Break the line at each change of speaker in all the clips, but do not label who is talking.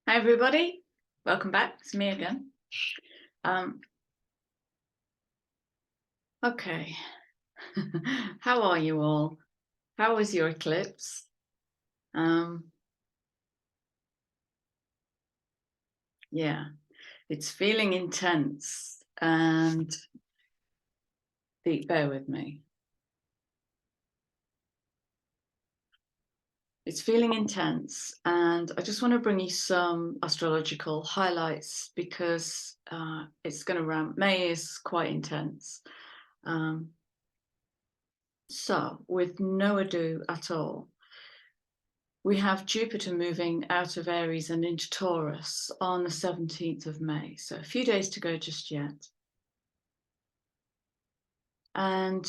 Hi everybody, welcome back. It's me again. Okay, how are you all? How was your eclipse? Yeah, it's feeling intense, and bear with me. It's feeling intense, and I just want to bring you some astrological highlights because it's going to ramp. May is quite intense. So with no ado at all, we have Jupiter moving out of Aries and into Taurus on the 17th of May. So a few days to go just yet. And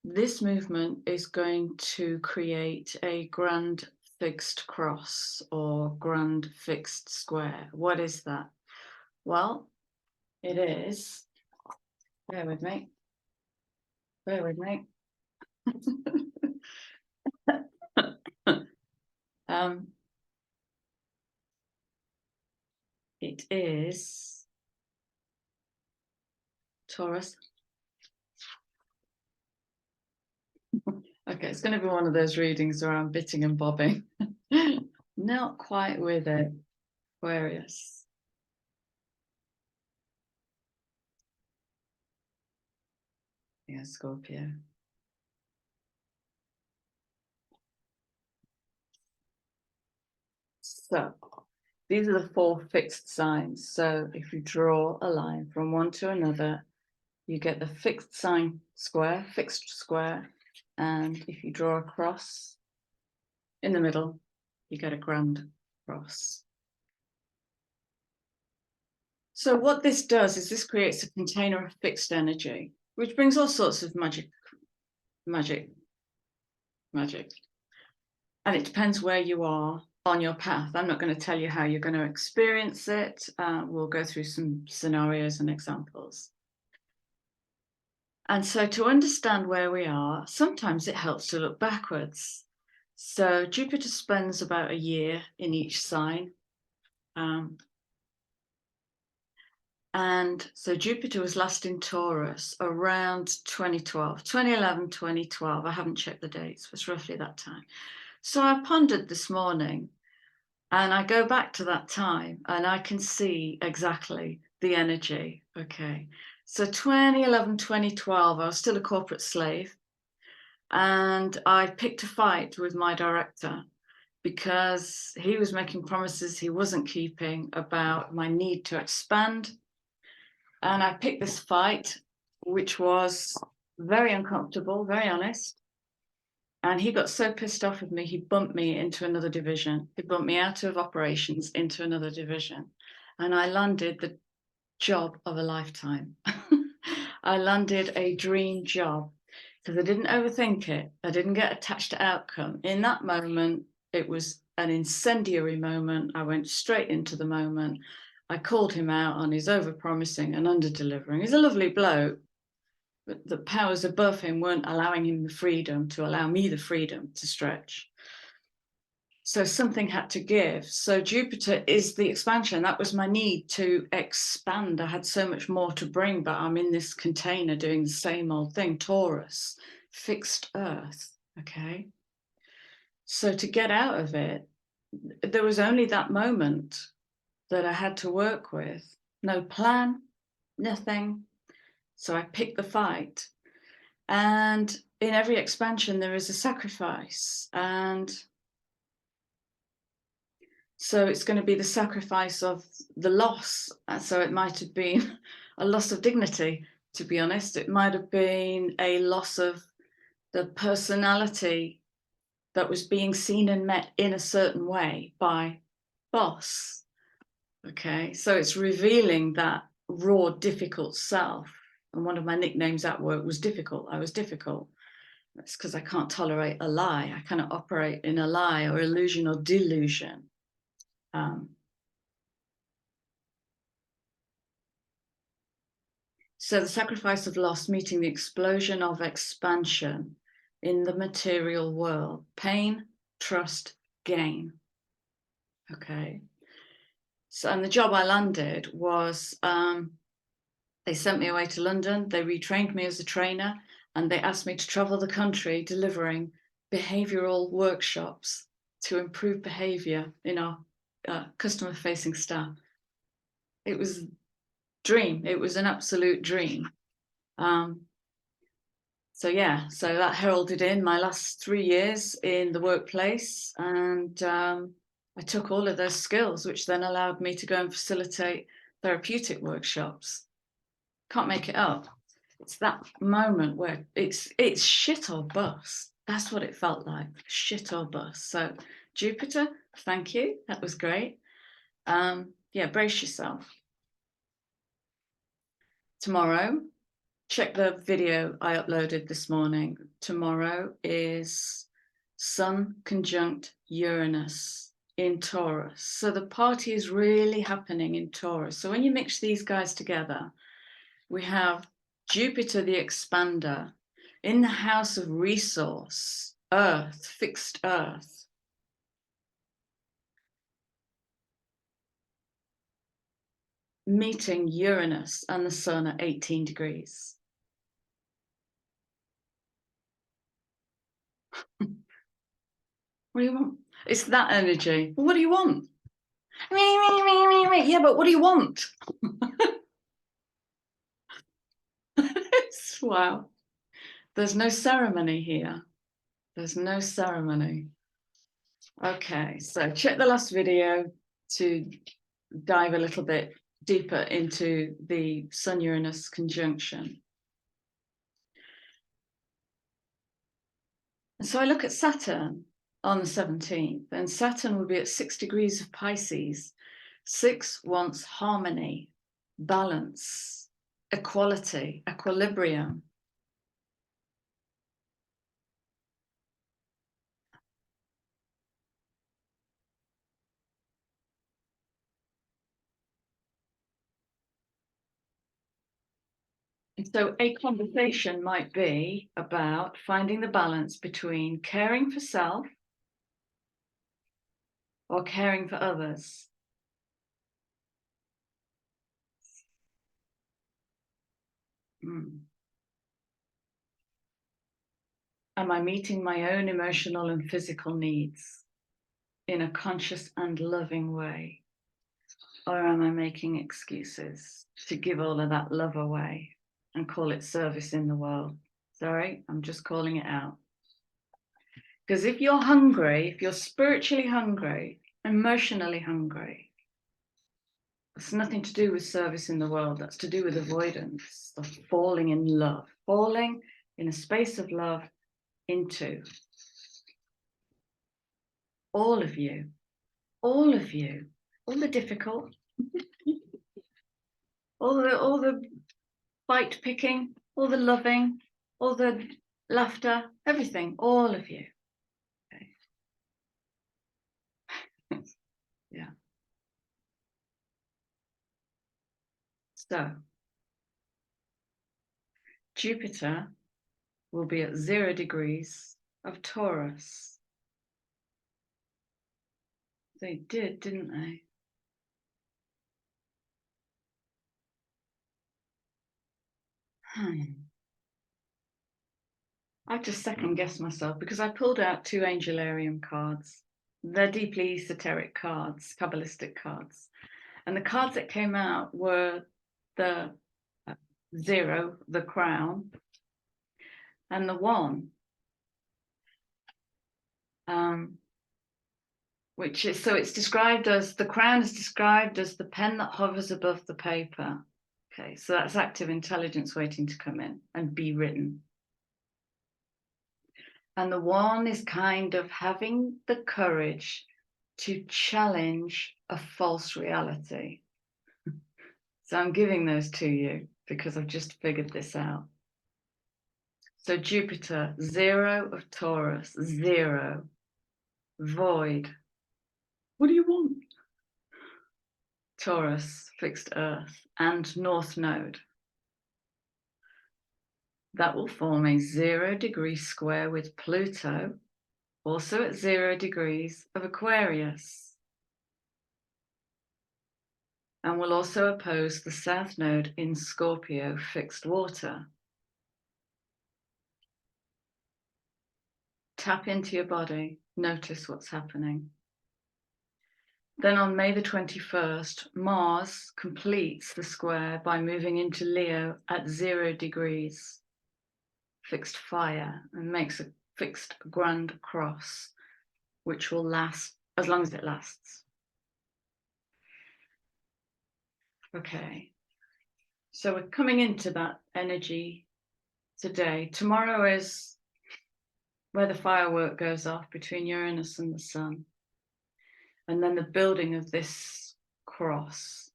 this movement is going to create a grand fixed cross or grand fixed square. What is that? Well, it is, bear with me. It is Taurus. Okay, it's going to be one of those readings where I'm bitting and bobbing. Not quite with it. Aquarius. Yeah, Scorpio. So these are the four fixed signs. So if you draw a line from one to another, you get the fixed sign square, fixed square. And if you draw a cross in the middle, you get a grand cross. So what this does is this creates a container of fixed energy, which brings all sorts of magic. And it depends where you are on your path. I'm not going to tell you how you're going to experience it. We'll go through some scenarios and examples. And so to understand where we are, sometimes it helps to look backwards. So Jupiter spends about a year in each sign. And so Jupiter was last in Taurus around 2011, 2012. I haven't checked the dates, but it's roughly that time. So I pondered this morning, and I go back to that time and I can see exactly the energy. Okay. So 2011, 2012, I was still a corporate slave, and I picked a fight with my director because he was making promises he wasn't keeping about my need to expand. And I picked this fight, which was very uncomfortable, very honest. And he got so pissed off with me, he bumped me into another division. He bumped me out of operations into another division. And I landed the job of a lifetime. I landed a dream job because I didn't overthink it. I didn't get attached to outcome. In that moment, it was an incendiary moment. I went straight into the moment. I called him out on his overpromising and under-delivering. He's a lovely bloke, but the powers above him weren't allowing him the freedom to allow me the freedom to stretch. So something had to give. So Jupiter is the expansion. That was my need to expand. I had so much more to bring, but I'm in this container doing the same old thing. Taurus, fixed earth, okay? So to get out of it, there was only that moment that I had to work with. No plan, nothing. So I picked the fight. And in every expansion, there is a sacrifice. And so it's going to be the sacrifice of the loss. So it might have been a loss of dignity, to be honest. It might have been a loss of the personality that was being seen and met in a certain way by boss. Okay, so it's revealing that raw, difficult self. And one of my nicknames at work was difficult. I was difficult. That's because I can't tolerate a lie. I cannot operate in a lie or illusion or delusion. So the sacrifice of loss meeting the explosion of expansion in the material world. Pain, trust, gain. Okay. So, and the job I landed was, they sent me away to London. They retrained me as a trainer, and they asked me to travel the country delivering behavioural workshops to improve behaviour in our customer-facing staff. It was a dream. It was an absolute dream. So yeah, so that heralded in my last 3 years in the workplace, and I took all of those skills, which then allowed me to go and facilitate therapeutic workshops. Can't make it up. It's that moment where it's shit or bust. That's what it felt like, shit or bust. So Jupiter, thank you. That was great. Yeah, brace yourself. Tomorrow, check the video I uploaded this morning. Tomorrow is Sun conjunct Uranus in Taurus. So the party is really happening in Taurus. So when you mix these guys together, we have Jupiter the expander in the house of resource, Earth, fixed Earth. Meeting Uranus and the Sun at 18 degrees. What do you want? It's that energy. What do you want? Yeah, but what do you want? Wow. There's no ceremony here. There's no ceremony. Okay, so check the last video to dive a little bit deeper into the Sun-Uranus conjunction. And so I look at Saturn on the 17th, and Saturn will be at 6 degrees of Pisces. 6 wants harmony, balance, equality, equilibrium. And so a conversation might be about finding the balance between caring for self or caring for others. Am I meeting my own emotional and physical needs in a conscious and loving way? Or am I making excuses to give all of that love away and call it service in the world? Sorry, I'm just calling it out. Because if you're hungry, if you're spiritually hungry, emotionally hungry, it's nothing to do with service in the world. That's to do with avoidance of falling in love, falling in a space of love into all of you, all of you, all the difficult, all the bite picking, all the loving, all the laughter, everything, all of you. Okay. Yeah. So Jupiter will be at 0 degrees of Taurus. They did, didn't they? I just second guessed myself because I pulled out 2 Angelarium cards. They're deeply esoteric cards, Kabbalistic cards. And the cards that came out were the 0, the crown, and the 1, which is, so it's described as, the crown is described as the pen that hovers above the paper. Okay, so that's active intelligence waiting to come in and be written. And the 1 is kind of having the courage to challenge a false reality. So I'm giving those to you because I've just figured this out. So Jupiter, 0 of Taurus, 0, void. What do you want? Taurus, fixed Earth, and North Node. That will form a 0 degree square with Pluto, also at 0 degrees of Aquarius. and will also oppose the south node in Scorpio fixed water. Tap into your body, notice what's happening. Then on May the 21st, Mars completes the square by moving into Leo at 0 degrees, fixed fire, and makes a fixed grand cross, which will last as long as it lasts. Okay, so we're coming into that energy today. Tomorrow is where the firework goes off between Uranus and the Sun. And then the building of this cross.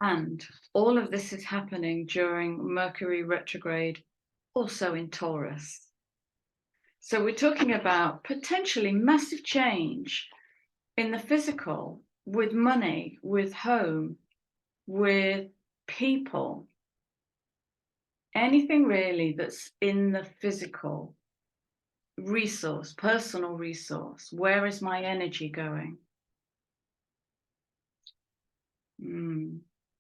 And all of this is happening during Mercury retrograde, also in Taurus. So we're talking about potentially massive change in the physical, with money, with home, with people. Anything really that's in the physical resource, personal resource. Where is my energy going?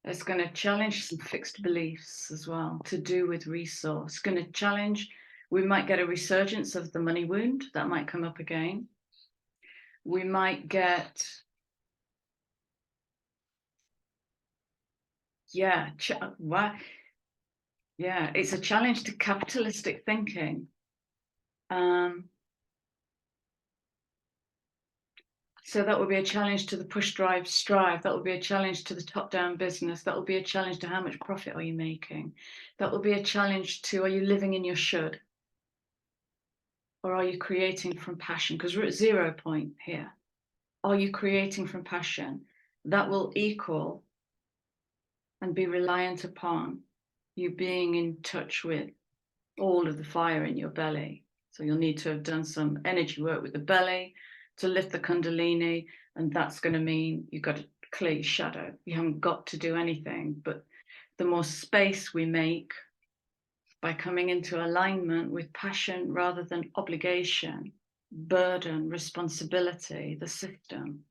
It's going to challenge some fixed beliefs as well, to do with resource. It's going to challenge, we might get a resurgence of the money wound, that might come up again. We might get, it's a challenge to capitalistic thinking. So that will be a challenge to the push, drive, strive. That will be a challenge to the top-down business. That will be a challenge to how much profit are you making. That will be a challenge to, are you living in your should? Or are you creating from passion? Because we're at 0 point here. Are you creating from passion? That will equal and be reliant upon you being in touch with all of the fire in your belly. So you'll need to have done some energy work with the belly to lift the Kundalini, and that's going to mean you've got to clear your shadow. You haven't got to do anything, but the more space we make by coming into alignment with passion rather than obligation, burden, responsibility, the system,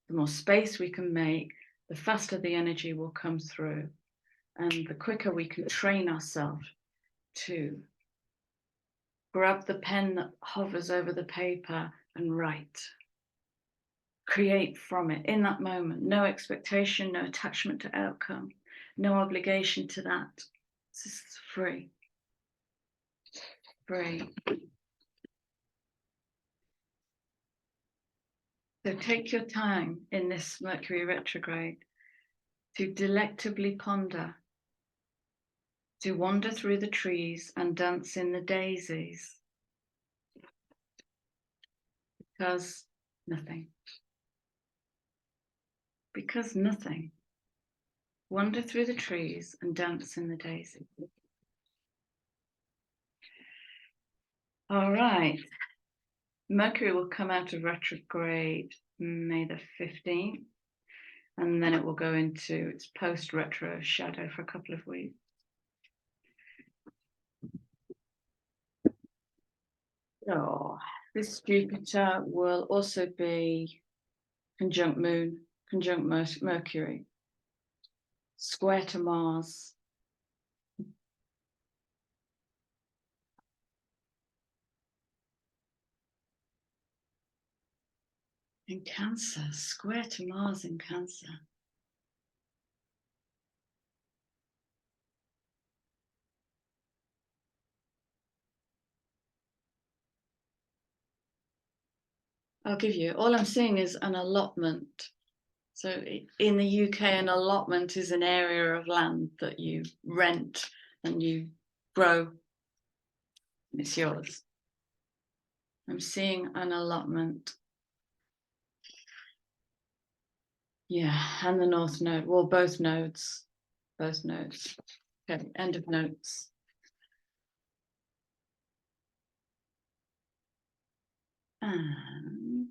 the more space we can make, the faster the energy will come through, and the quicker we can train ourselves to grab the pen that hovers over the paper and write. Create from it in that moment. No expectation, no attachment to outcome, no obligation to that. This is free. Free. So take your time in this Mercury retrograde to delectably ponder, to wander through the trees and dance in the daisies. Because nothing. Because nothing. Wander through the trees and dance in the daisies. All right. Mercury will come out of retrograde May the 15th, and then it will go into its post-retro shadow for a couple of weeks. Oh, this Jupiter will also be conjunct Moon, conjunct Mercury, square to Mars. In Cancer, square to Mars in Cancer. I'll give you, all I'm seeing is an allotment. So in the UK, an allotment is an area of land that you rent and you grow. It's yours. I'm seeing an allotment. Yeah, and the North Node. Well, both nodes. Both nodes. Okay, end of notes. And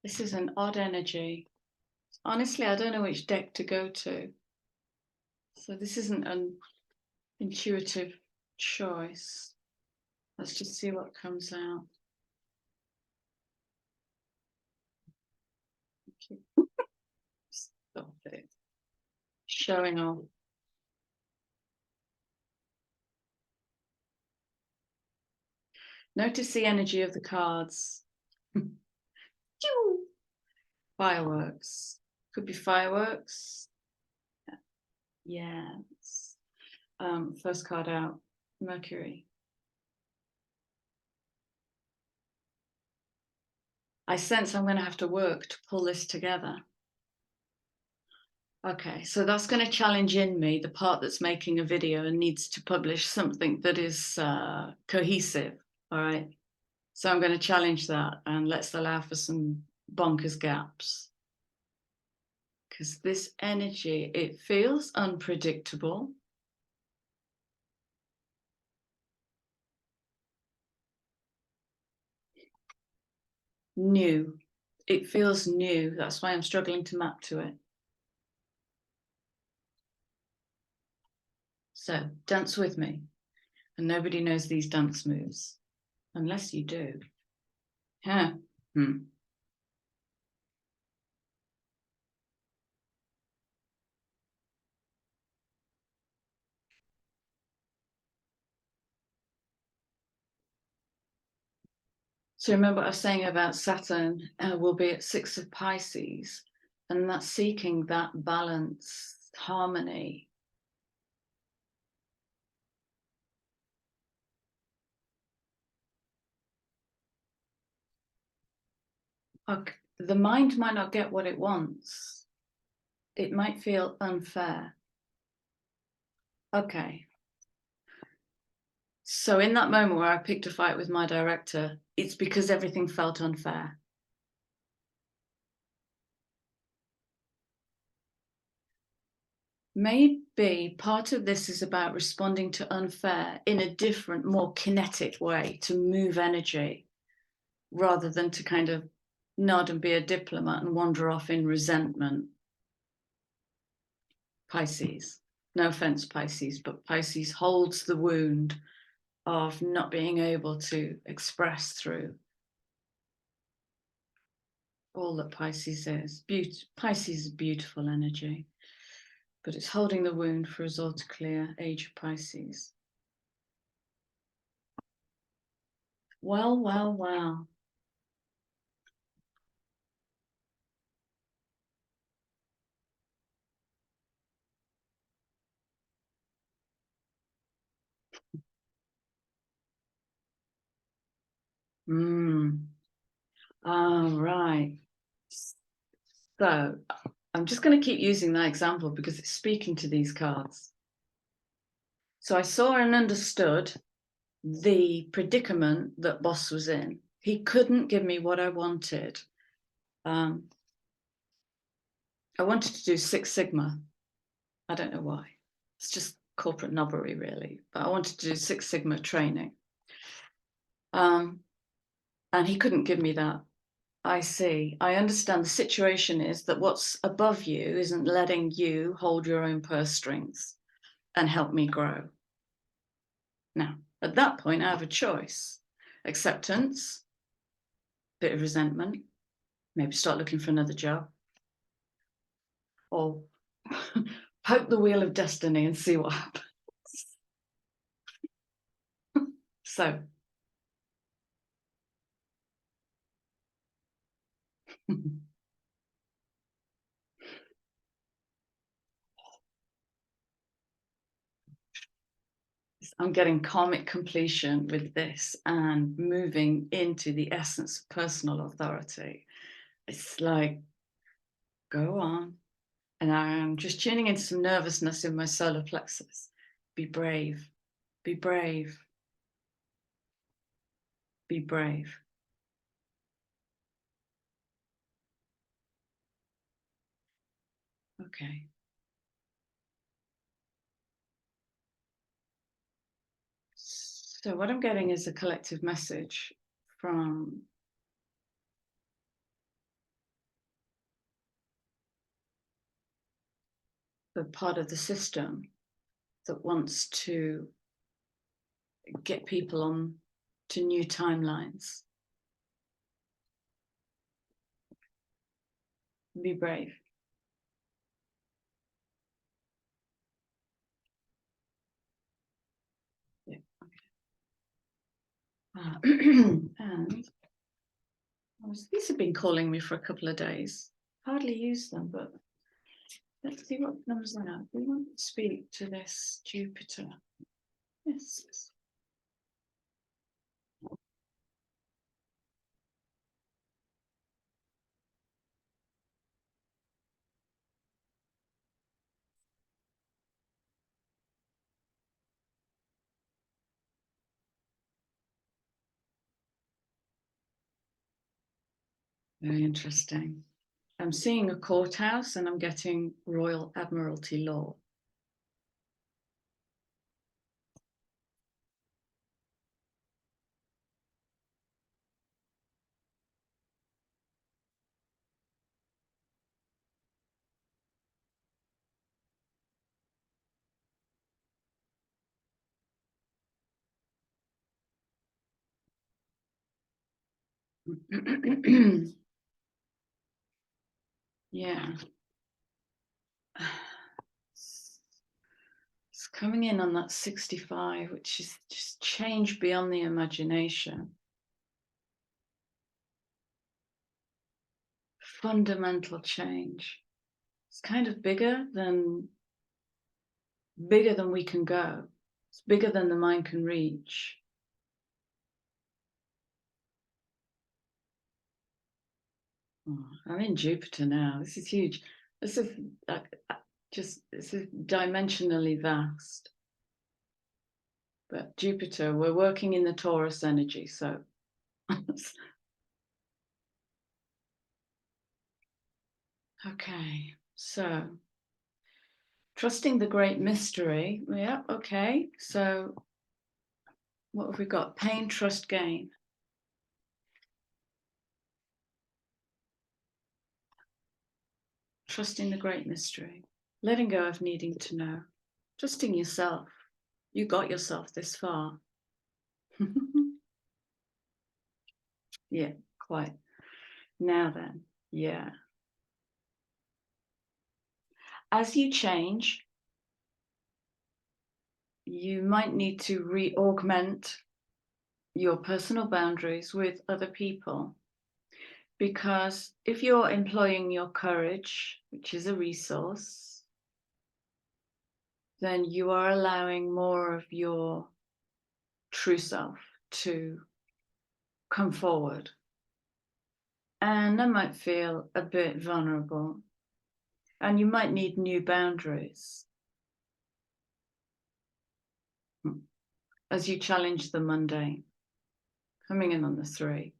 this is an odd energy. Honestly, I don't know which deck to go to. So this isn't an intuitive choice. Let's just see what comes out. Stop it. Showing off. Notice the energy of the cards. Fireworks. Could be fireworks. Yes. First card out, Mercury. I sense I'm going to have to work to pull this together. Okay, so that's going to challenge in me the part that's making a video and needs to publish something that is cohesive. All right. So I'm going to challenge that, and let's allow for some bonkers gaps. Because this energy, it feels unpredictable. New. It feels new. That's why I'm struggling to map to it. So dance with me. And nobody knows these dance moves. Unless you do. Huh. So remember what I was saying about Saturn will be at 6 of Pisces, and that's seeking that balance, harmony. Okay. The mind might not get what it wants. It might feel unfair. Okay. So in that moment where I picked a fight with my director, it's because everything felt unfair. Maybe part of this is about responding to unfair in a different, more kinetic way, to move energy, rather than to kind of nod and be a diplomat and wander off in resentment. Pisces. No offense, Pisces, but Pisces holds the wound of not being able to express through all that Pisces is. Pisces is beautiful energy, but it's holding the wound for us all to clear. Age of Pisces. Well, well, well. All right. So I'm just going to keep using that example because it's speaking to these cards. So I saw and understood the predicament that Boss was in. He couldn't give me what I wanted. I wanted to do Six Sigma. I don't know why. It's just corporate knobbery, really. But I wanted to do Six Sigma training. And he couldn't give me that. I see. I understand the situation is that what's above you isn't letting you hold your own purse strings and help me grow. Now, at that point, I have a choice. Acceptance, bit of resentment, maybe start looking for another job, or poke the wheel of destiny and see what happens. So, I'm getting karmic completion with this and moving into the essence of personal authority. It's like, go on. And I'm just tuning into some nervousness in my solar plexus. Be brave, be brave, be brave. Okay. So what I'm getting is a collective message from the part of the system that wants to get people on to new timelines. Be brave. Yeah. Okay. And these have been calling me for a couple of days. Hardly use them, but let's see what numbers they are. We want to speak to this Jupiter. Yes. Very interesting. I'm seeing a courthouse and I'm getting Royal Admiralty law. Yeah. It's coming in on that 65, which is just change beyond the imagination. Fundamental change. It's kind of bigger than we can go. It's bigger than the mind can reach. Oh, I'm in Jupiter now. This is huge. This is this is dimensionally vast. But Jupiter, we're working in the Taurus energy, so okay. So trusting the great mystery. Yeah, okay. So what have we got? Pain, trust, gain. Trusting the great mystery. Letting go of needing to know. Trusting yourself. You got yourself this far. Yeah, quite. Now then, yeah. As you change, you might need to re-augment your personal boundaries with other people. Because if you're employing your courage, which is a resource, then you are allowing more of your true self to come forward. And that might feel a bit vulnerable. And you might need new boundaries as you challenge the mundane. Coming in on the 3.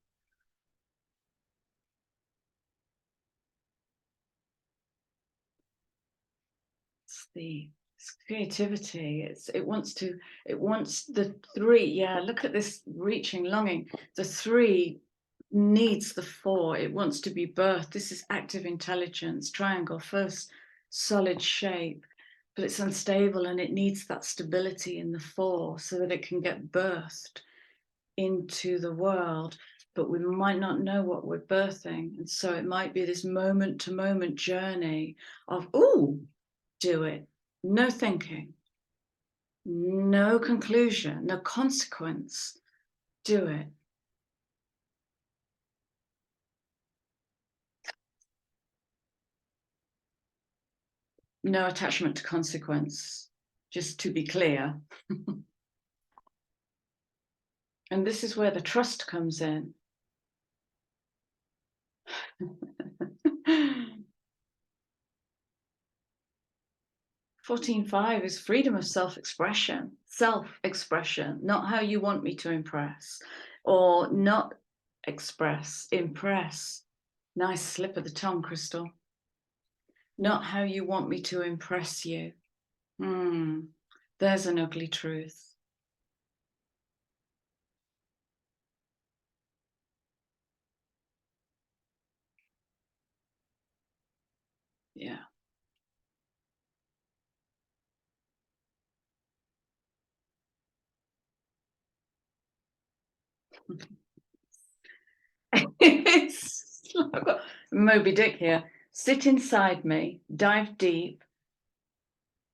It's creativity. It wants the 3. Yeah, look at this reaching, longing. The 3 needs the 4. It wants to be birthed. This is active intelligence, triangle, first solid shape, but it's unstable and it needs that stability in the 4 so that it can get birthed into the world. But we might not know what we're birthing. And so it might be this moment to moment journey of, ooh, do it. No thinking, no conclusion, no consequence. Do it. No attachment to consequence, just to be clear. And this is where the trust comes in. 14.5 is freedom of self-expression, not how you want me to impress, or not express, impress. Nice slip of the tongue, Crystal. Not how you want me to impress you. There's an ugly truth. Yeah. I've got Moby Dick here. Sit inside me, dive deep,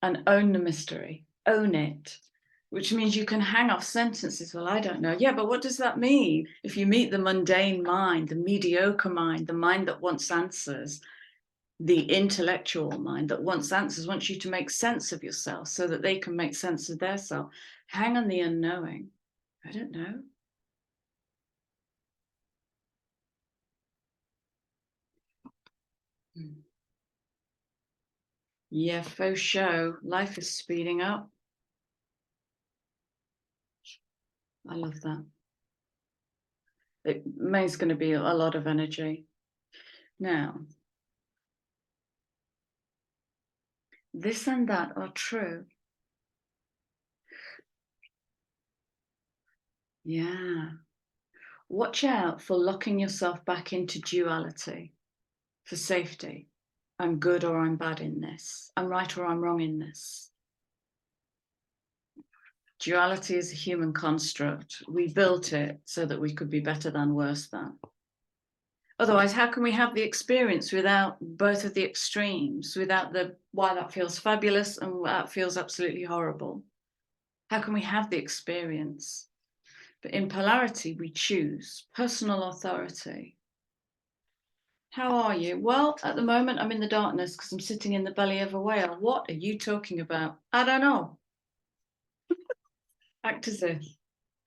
and own the mystery. Own it. Which means you can hang off sentences. Well, I don't know. Yeah, but what does that mean? If you meet the mundane mind, the mediocre mind, the mind that wants answers, the intellectual mind that wants answers, wants you to make sense of yourself so that they can make sense of their self. Hang on the unknowing. I don't know. Yeah, faux show. Life is speeding up. I love that. May's going to be a lot of energy. Now, this and that are true. Yeah. Watch out for locking yourself back into duality for safety. I'm good or I'm bad in this. I'm right or I'm wrong in this. Duality is a human construct. We built it so that we could be better than, worse than. Otherwise, how can we have the experience without both of the extremes, without the why that feels fabulous and that feels absolutely horrible? How can we have the experience? But in polarity, we choose personal authority. How are you? Well, at the moment, I'm in the darkness because I'm sitting in the belly of a whale. What are you talking about? I don't know. Act as if.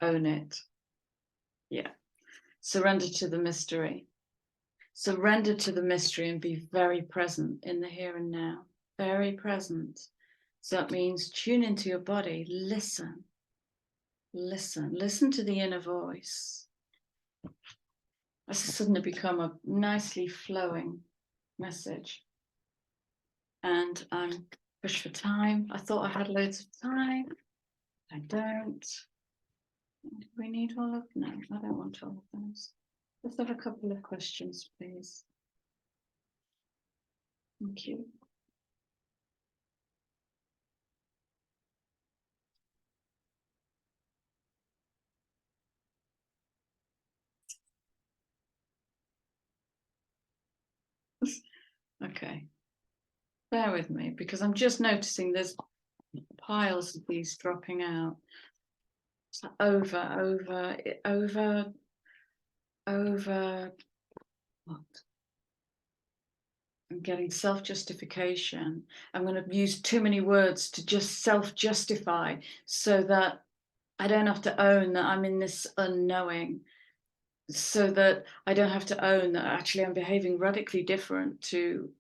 Own it. Yeah. Surrender to the mystery. Surrender to the mystery and be very present in the here and now. Very present. So that means tune into your body. Listen. Listen. Listen to the inner voice. This has suddenly become a nicely flowing message. And I'm pushed for time. I thought I had loads of time. I don't. Do we need all of? No, I don't want all of those. Let's have a couple of questions, please. Thank you. Okay. Bear with me because I'm just noticing there's piles of these dropping out. So over. What? I'm getting self-justification. I'm going to use too many words to just self-justify so that I don't have to own that I'm in this unknowing, so that I don't have to own that actually I'm behaving radically different to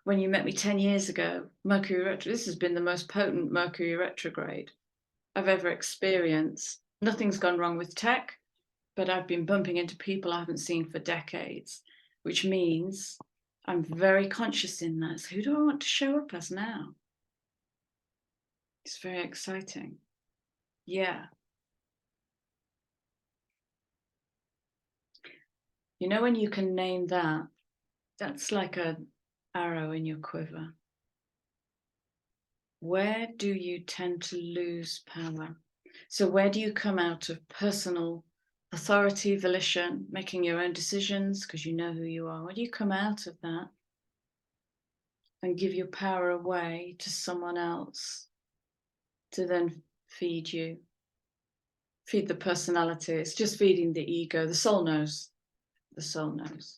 when you met me 10 years ago. Mercury retrograde. This has been the most potent Mercury retrograde I've ever experienced. Nothing's gone wrong with tech, but I've been bumping into people I haven't seen for decades, which means I'm very conscious in that. So who do I want to show up as now? It's very exciting. Yeah. You know, when you can name that, that's like an arrow in your quiver. Where do you tend to lose power? So where do you come out of personal authority, volition, making your own decisions because you know who you are? Where do you come out of that and give your power away to someone else to then feed you? Feed the personality. It's just feeding the ego. The soul knows. The soul knows.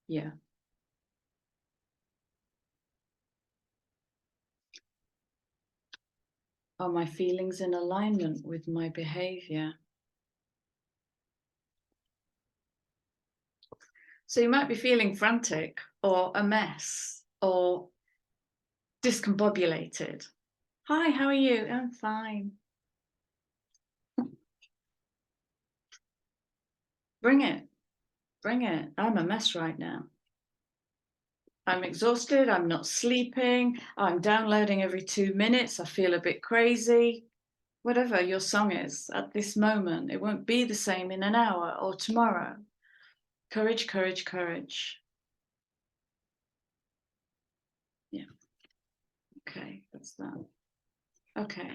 Yeah. Are my feelings in alignment with my behavior? So you might be feeling frantic or a mess or discombobulated. Hi, how are you? I'm fine. Bring it. Bring it. I'm a mess right now. I'm exhausted. I'm not sleeping. I'm downloading every 2 minutes. I feel a bit crazy. Whatever your song is at this moment, it won't be the same in an hour or tomorrow. Courage, courage, courage. Yeah. Okay, that's that. Okay,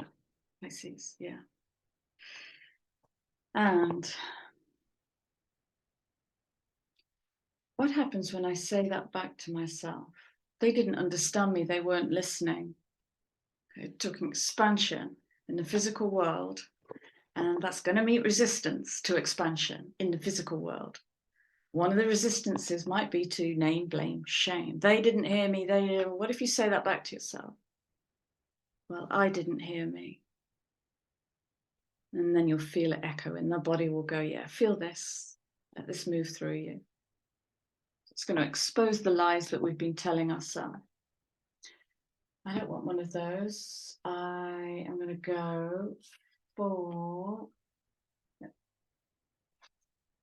Pisces, yeah. And what happens when I say that back to myself? They didn't understand me. They weren't listening. It took an expansion in the physical world, and that's going to meet resistance to expansion in the physical world. One of the resistances might be to name, blame, shame. They didn't hear me. What if you say that back to yourself? Well, I didn't hear me. And then you'll feel it echo, and the body will go, yeah, feel this. Let this move through you. It's going to expose the lies that we've been telling ourselves. I don't want one of those. I am going to go for,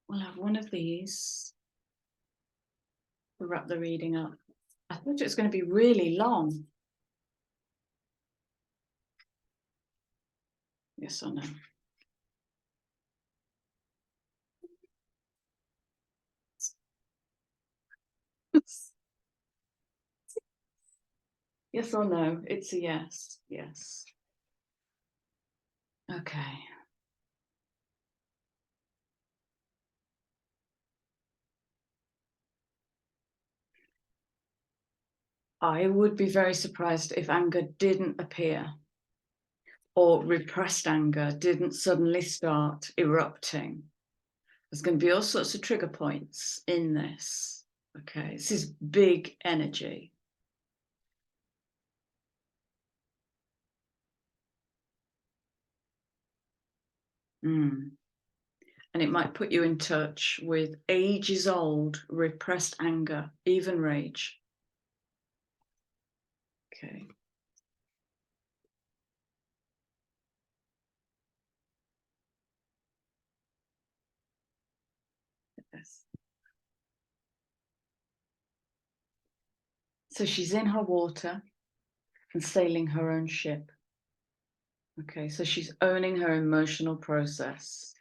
we'll have one of these to wrap the reading up. I thought it was going to be really long. Yes or no? Yes or no? It's a yes. Yes. Okay. I would be very surprised if anger didn't appear, or repressed anger didn't suddenly start erupting. There's going to be all sorts of trigger points in this. Okay, this is big energy. And it might put you in touch with ages old repressed anger, even rage. Okay. Yes. So she's in her water and sailing her own ship. Okay, so she's owning her emotional process.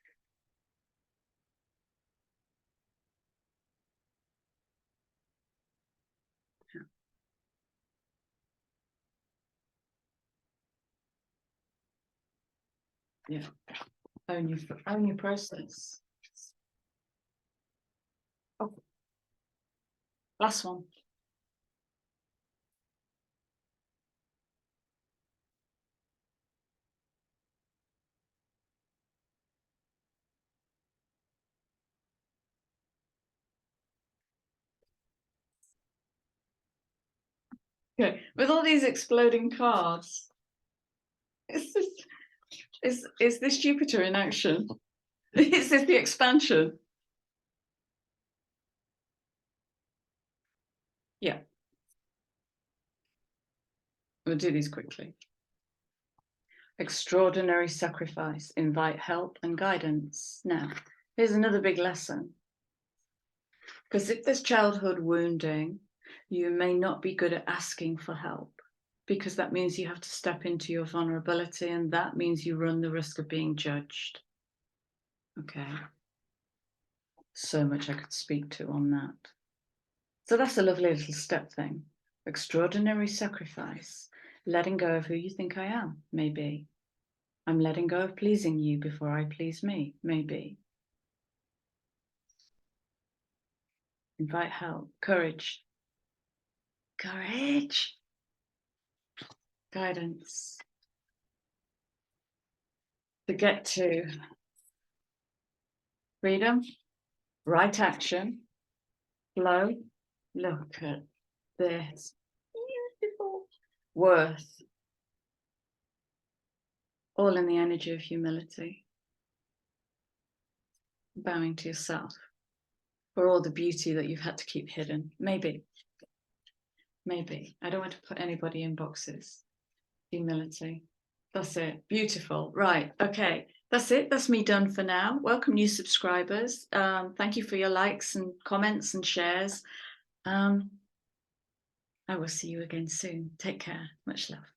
Yeah, own your process. Oh, last one. Okay, with all these exploding cards, is this Jupiter in action? Is this the expansion? Yeah. We'll do these quickly. Extraordinary sacrifice, invite help and guidance. Now, here's another big lesson. Because if there's childhood wounding, you may not be good at asking for help, because that means you have to step into your vulnerability, and that means you run the risk of being judged. Okay. So much I could speak to on that. So that's a lovely little step thing. Extraordinary sacrifice, letting go of who you think I am, maybe. I'm letting go of pleasing you before I please me, maybe. Invite help, courage. Courage. Guidance. To get to freedom, right action, flow. Look at this. Beautiful. Worth. All in the energy of humility. Bowing to yourself for all the beauty that you've had to keep hidden. Maybe. Maybe. I don't want to put anybody in boxes. Humility. That's it. Beautiful. Right. Okay. That's it. That's me done for now. Welcome new subscribers. Thank you for your likes and comments and shares. I will see you again soon. Take care. Much love.